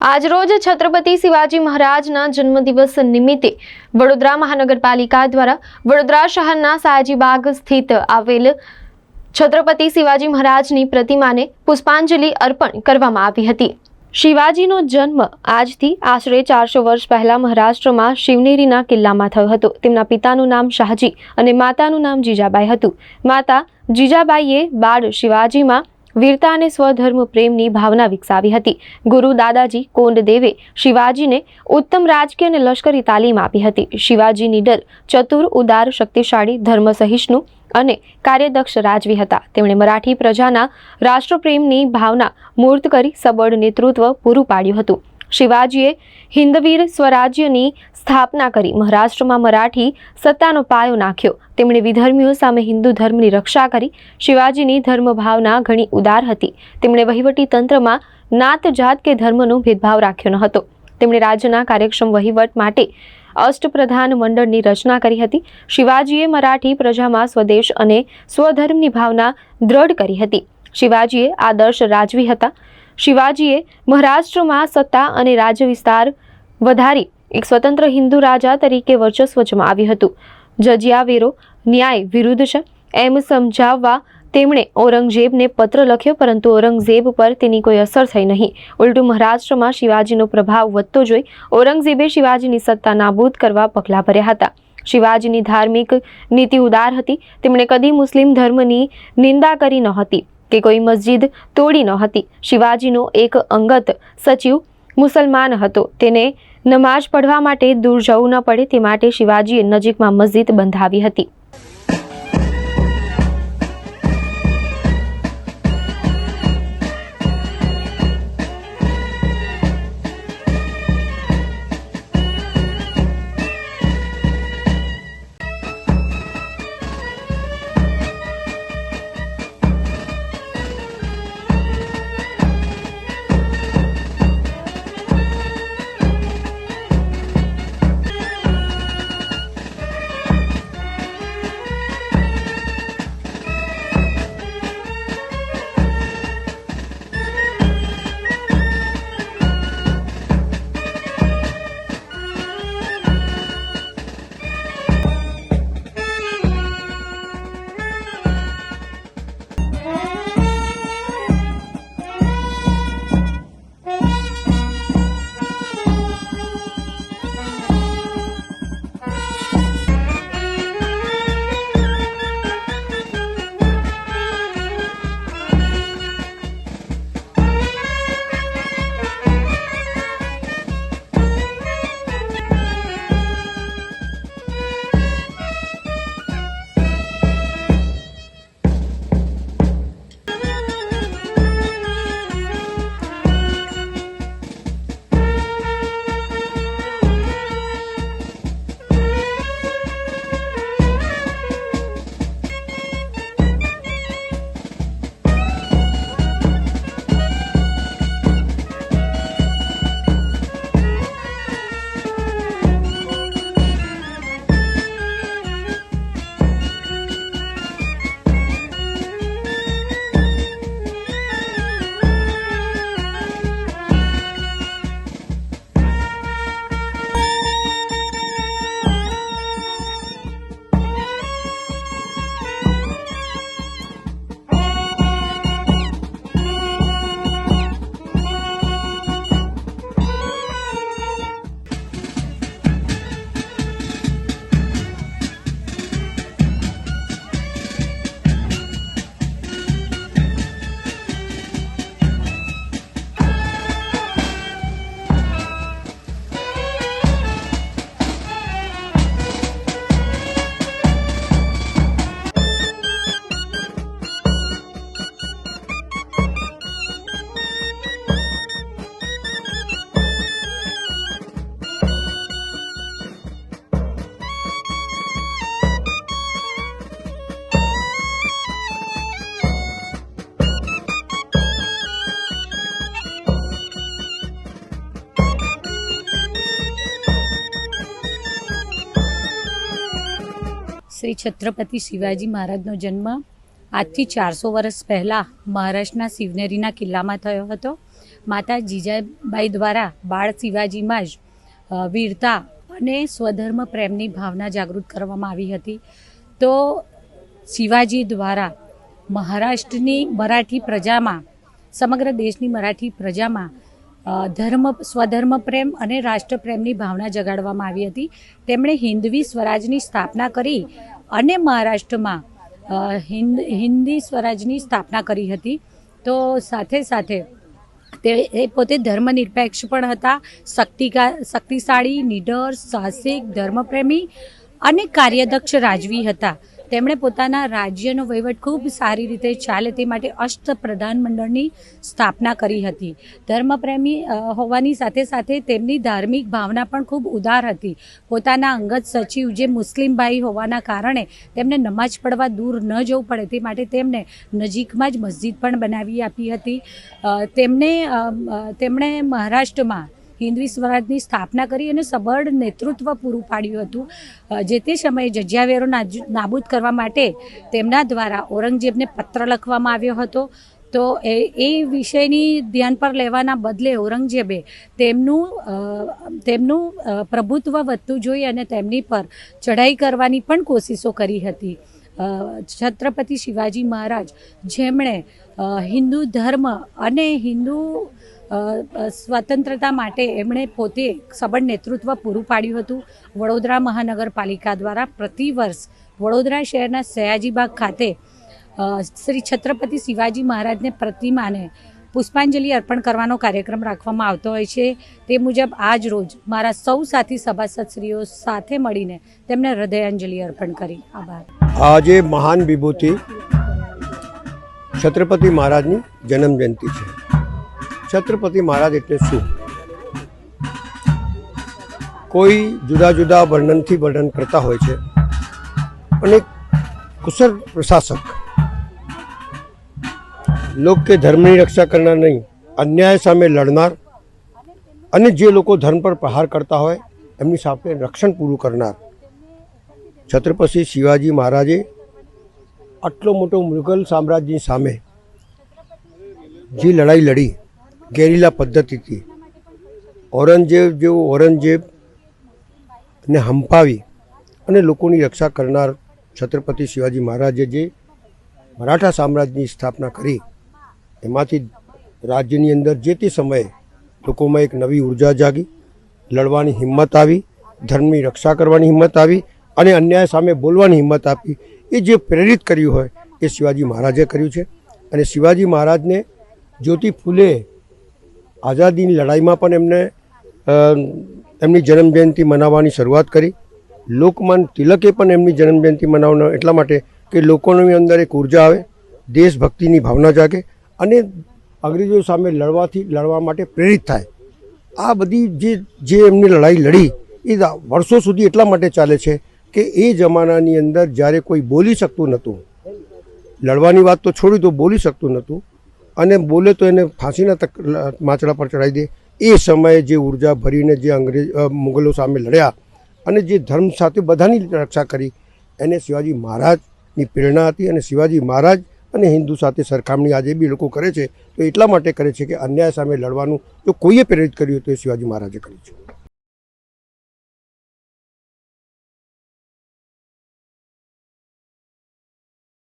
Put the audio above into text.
આજરોજ છત્રપતિ શિવાજી મહારાજના જન્મદિવસ નિમિત્તે વડોદરા મહાનગરપાલિકા દ્વારા વડોદરા શહેરના સયાજીબાગ સ્થિત આવેલ છત્રપતિ શિવાજી મહારાજની પ્રતિમાને પુષ્પાંજલિ અર્પણ કરવામાં આવી હતી। શિવાજીનો જન્મ આજથી આશરે 400 વર્ષ પહેલા મહારાષ્ટ્રમાં શિવનેરીના કિલ્લામાં થયો હતો। તેમના પિતાનું નામ શાહજી અને માતાનું નામ જીજાબાઈ હતું। માતા જીજાબાઈએ બાળ શિવાજીમાં વીરતા અને સ્વધર્મ પ્રેમની ભાવના વિકસાવી હતી। ગુરુ દાદાજી કોંડદેવે શિવાજીને ઉત્તમ રાજકીય અને લશ્કરી તાલીમ આપી હતી। શિવાજી નીડર, ચતુર, ઉદાર, શક્તિશાળી, ધર્મસહિષ્ણુ અને કાર્યદક્ષ રાજવી હતા। તેમણે મરાઠી પ્રજાના રાષ્ટ્રપ્રેમની ભાવના મૂર્ત કરી સબળ નેતૃત્વ પૂરું પાડ્યું હતું। શિવાજીએ હિન્દવીર સ્વરાજ્યની સ્થાપના કરી મહારાષ્ટ્રમાં મરાઠી સત્તાનો પાયો નાખ્યો। તેમણે વિધર્મીઓ સામે હિન્દુ ધર્મની રક્ષા કરી। શિવાજીની ધર્મ ભાવના ઘણી ઉદાર હતી। તેમણે વહીવટી તંત્રમાં નાત, જાત કે ધર્મનો ભેદભાવ રાખ્યો ન હતો। તેમણે રાજ્યના કાર્યક્ષમ વહીવટ માટે અષ્ટપ્રધાન મંડળની રચના કરી હતી। શિવાજીએ મરાઠી પ્રજામાં સ્વદેશ અને સ્વધર્મની ભાવના દ્રઢ કરી હતી। શિવાજીએ આદર્શ રાજવી હતા। શિવાજીએ મહારાષ્ટ્રમાં સત્તા અને રાજ્ય વિસ્તાર વધારી એક સ્વતંત્ર હિન્દુ રાજા તરીકે વર્ચસ્વ જમાવ્યું હતું। જજિયા વેરો ન્યાય વિરુદ્ધ છે એમ સમજાવવા તેમણે ઔરંગઝેબને પત્ર લખ્યો, પરંતુ ઔરંગઝેબ પર તેની કોઈ અસર થઈ નહીં। ઉલટું મહારાષ્ટ્રમાં શિવાજીનો પ્રભાવ વધતો જોઈ ઔરંગઝેબે શિવાજીની સત્તા નાબૂદ કરવા પગલાં ભર્યા હતા। શિવાજીની ધાર્મિક નીતિ ઉદાર હતી। તેમણે કદી મુસ્લિમ ધર્મની નિંદા કરી નહોતી કે કોઈ મસ્જિદ તોડી નહોતી। શિવાજીનો એક અંગત સચિવ મુસલમાન હતો। તેને નમાઝ પઢવા માટે દૂર જવું ન પડે તે માટે શિવાજીએ નજીકમાં મસ્જિદ બંધાવી હતી। શ્રી છત્રપતિ શિવાજી મહારાજનો જન્મ આજથી 400 વર્ષ પહેલાં મહારાષ્ટ્રના શિવનેરીના કિલ્લામાં થયો હતો. માતા જીજાબાઈ દ્વારા બાળ શિવાજીમાં જ વીરતા અને સ્વધર્મ પ્રેમની ભાવના જાગૃત કરવામાં આવી હતી. તો શિવાજી દ્વારા મહારાષ્ટ્રની મરાઠી પ્રજામાં, સમગ્ર દેશની મરાઠી પ્રજામાં સ્વધર્મ પ્રેમ અને રાષ્ટ્રપ્રેમની ભાવના જગાડવામાં આવી હતી. તેમણે હિન્દવી સ્વરાજની સ્થાપના કરી અને મહારાષ્ટ્રમાં હિન્દી સ્વરાજની સ્થાપના કરી હતી. તો સાથે સાથે એ પોતે ધર્મનિરપેક્ષ પણ હતા, શક્તિશાળી, નિડર, સાહસિક, ધર્મપ્રેમી અને કાર્યદક્ષ રાજવી હતા. તેમણે પોતાના રાજ્યનો વહીવટ ખૂબ સારી રીતે ચાલે તે માટે અષ્ટપ્રધાન મંડળની સ્થાપના કરી હતી. ધર્મપ્રેમી હોવાની સાથે સાથે તેમની ધાર્મિક ભાવના પણ ખૂબ ઉદાર હતી. પોતાના અંગત સચિવ જે મુસ્લિમ ભાઈ હોવાના કારણે તેમને નમાઝ પડવા દૂર ન જવું પડે તે માટે તેમને નજીકમાં જ મસ્જિદ પણ બનાવી આપી હતી. તેમણે મહારાષ્ટ્રમાં હિન્દવી સ્વરાજની સ્થાપના કરી અને સબળ નેતૃત્વ પૂરું પાડ્યું હતું. જે તે સમયે જજ્જાવેરો નાબૂદ કરવા માટે તેમના દ્વારા ઔરંગઝેબને પત્ર લખવામાં આવ્યો હતો. તો એ વિષયની ધ્યાન પર લેવાના બદલે ઔરંગઝેબે તેમનું પ્રભુત્વ વધતું જોઈ અને તેમની પર ચઢાઈ કરવાની પણ કોશિશો કરી હતી. છત્રપતિ શિવાજી મહારાજ, જેમણે હિન્દુ ધર્મ અને હિન્દુ સ્વતંત્રતા માટે એમણે પોતે સબળ નેતૃત્વ પૂરું પાડ્યું હતું. વડોદરા મહાનગરપાલિકા દ્વારા પ્રતિવર્ષ વડોદરા શહેરના સયાજીબાગ ખાતે શ્રી છત્રપતિ શિવાજી મહારાજને પ્રતિમાને પુષ્પાંજલિ અર્પણ કરવાનો કાર્યક્રમ રાખવામાં આવતો હોય છે. તે મુજબ આજ રોજ મારા સૌ સાથી સભાસદશ્રીઓ સાથે મળીને તેમને હૃદયાંજલિ અર્પણ કરી. આભાર. આજે મહાન વિભૂતિ છત્રપતિ મહારાજની જન્મ જયંતિ છે. છત્રપતિ મહારાજ એટલે શું? કોઈ જુદા જુદા વર્ણનથી વર્ણન કરતા હોય છે. અને કુશળ પ્રશાસક, લોક કે ધર્મની રક્ષા કરનાર નહીં, અન્યાય સામે લડનાર અને જે લોકો ધર્મ પર પ્રહાર કરતા હોય એમની સામે રક્ષણ પૂરું કરનાર છત્રપતિ શિવાજી મહારાજે આટલો મોટો મુઘલ સામ્રાજ્યની સામે જે લડાઈ લડી ગેરીલા પદ્ધતિથી, ઔરંગઝેબને હંપાવી અને લોકોની રક્ષા કરનાર છત્રપતિ શિવાજી મહારાજે જે મરાઠા સામ્રાજ્યની સ્થાપના કરી, એમાંથી રાજ્યની અંદર જે તે સમયે લોકોમાં એક નવી ઉર્જા જાગી, લડવાની હિંમત આવી, ધર્મની રક્ષા કરવાની હિંમત આવી અને અન્યાય સામે બોલવાની હિંમત આપી. એ જે પ્રેરિત કર્યું હોય એ શિવાજી મહારાજે કર્યું છે. અને શિવાજી મહારાજને જ્યોતિ ફૂલે આઝાદીની લડાઈમાં પણ એમની જન્મજયંતિ મનાવવાની શરૂઆત કરી. લોકમાન્ય તિલકે પણ એમની જન્મજયંતિ મનાવવાનો એટલા માટે કે લોકોની અંદર એક ઉર્જા આવે, દેશભક્તિની ભાવના જાગે અને અંગ્રેજો સામે લડવા માટે પ્રેરિત થાય. આ બધી જે એમની લડાઈ લડી એ વર્ષો સુધી એટલા માટે ચાલે છે કે એ જમાનાની અંદર જ્યારે કોઈ બોલી શકતું નહોતું, લડવાની વાત તો છોડી તો બોલી શકતું નહોતું, અને બોલે તો એને ફાંસીના માચડા પર ચડાવી દે. એ સમયે જે ઉર્જા ભરીને જે મુગલો સામે લડ્યા અને જે ધર્મ સાથે બધાની રક્ષા કરી, એને શિવાજી મહારાજની પ્રેરણા હતી. અને શિવાજી મહારાજ અને હિન્દુ સાથે સરખામણી આજે બી લોકો કરે છે તો એટલા માટે કરે છે કે અન્યાય સામે લડવાનું જો કોઈએ પ્રેરિત કર્યું તો એ શિવાજી મહારાજે કર્યું છે.